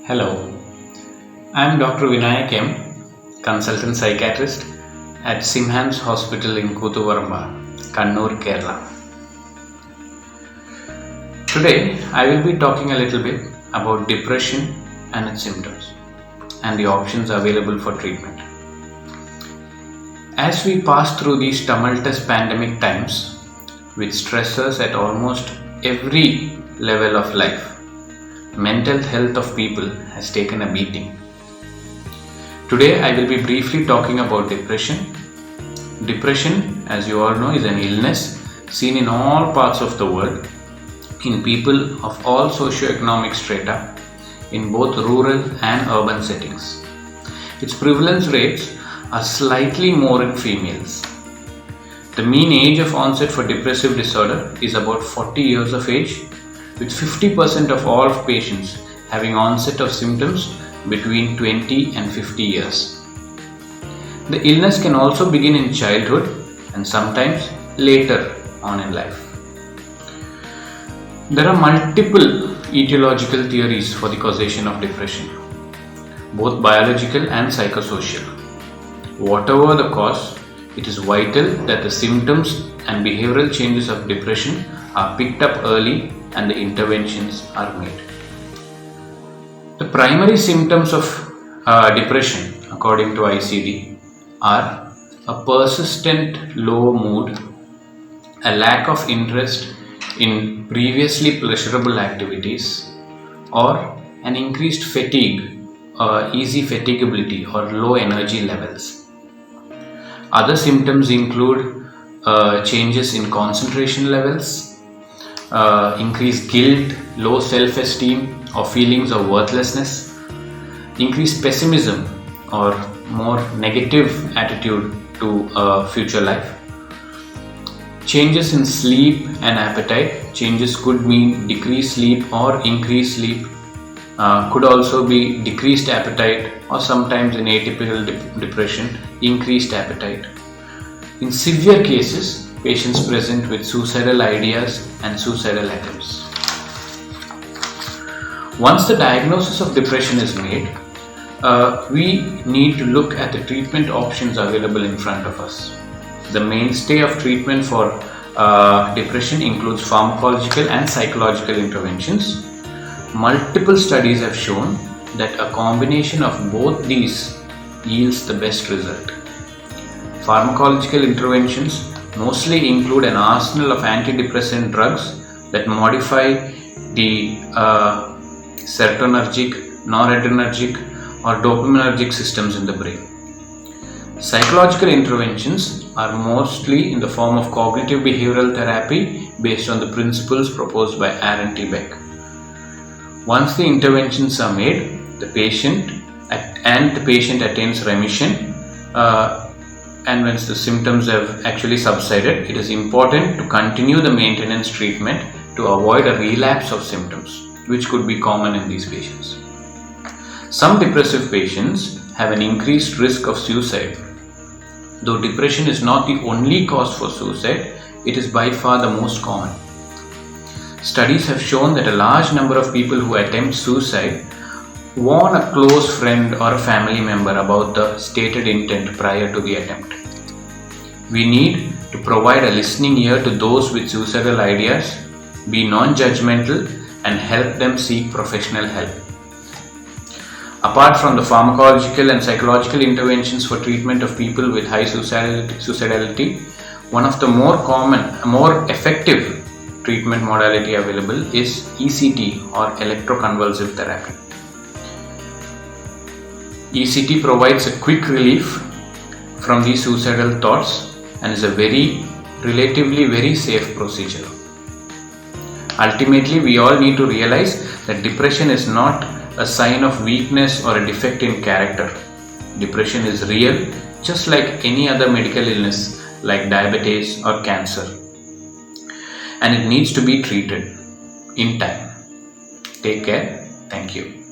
Hello, I am Dr. Vinayak M, consultant psychiatrist at Simhans Hospital in Kuthuvaramba, Kannur, Kerala. Today, I will be talking a little bit about depression and its symptoms and the options available for treatment. As we pass through these tumultuous pandemic times with stressors at almost every level of life, mental health of people has taken a beating. Today I will be briefly talking about depression. Depression, as you all know, is an illness seen in all parts of the world, in people of all socio-economic strata, in both rural and urban settings. Its prevalence rates are slightly more in females. The mean age of onset for depressive disorder is about 40 years of age, with 50% of all patients having onset of symptoms between 20 and 50 years. The illness can also begin in childhood and sometimes later on in life. There are multiple etiological theories for the causation of depression, both biological and psychosocial. Whatever the cause, it is vital that the symptoms and behavioral changes of depression are picked up early and the interventions are made. The primary symptoms of depression, according to ICD, are a persistent low mood, a lack of interest in previously pleasurable activities, or an increased fatigue, easy fatigability, or low energy levels. Other symptoms include changes in concentration levels, increased guilt, low self-esteem or feelings of worthlessness, increased pessimism or more negative attitude to future life. Changes in sleep and appetite. Changes could mean decreased sleep or increased sleep. Could also be decreased appetite or sometimes in atypical depression, increased appetite. In severe cases, patients present with suicidal ideas and suicidal attempts. Once the diagnosis of depression is made, we need to look at the treatment options available in front of us. The mainstay of treatment for depression includes pharmacological and psychological interventions. Multiple studies have shown that a combination of both these yields the best result. Pharmacological interventions mostly include an arsenal of antidepressant drugs that modify the serotonergic, noradrenergic, or dopaminergic systems in the brain. Psychological interventions are mostly in the form of cognitive behavioral therapy based on the principles proposed by Aaron T. Beck. Once the interventions are made, the patient attains remission, and once the symptoms have actually subsided, it is important to continue the maintenance treatment to avoid a relapse of symptoms, which could be common in these patients. Some depressive patients have an increased risk of suicide. Though depression is not the only cause for suicide, it is by far the most common. Studies have shown that a large number of people who attempt suicide warn a close friend or a family member about the stated intent prior to the attempt. We need to provide a listening ear to those with suicidal ideas, be non-judgmental, and help them seek professional help. Apart from the pharmacological and psychological interventions for treatment of people with high suicidality, one of the more effective treatment modality available is ECT or electroconvulsive therapy. ECT provides a quick relief from these suicidal thoughts and is a relatively very safe procedure. Ultimately, we all need to realize that depression is not a sign of weakness or a defect in character. Depression is real, just like any other medical illness like diabetes or cancer, and it needs to be treated in time. Take care. Thank you.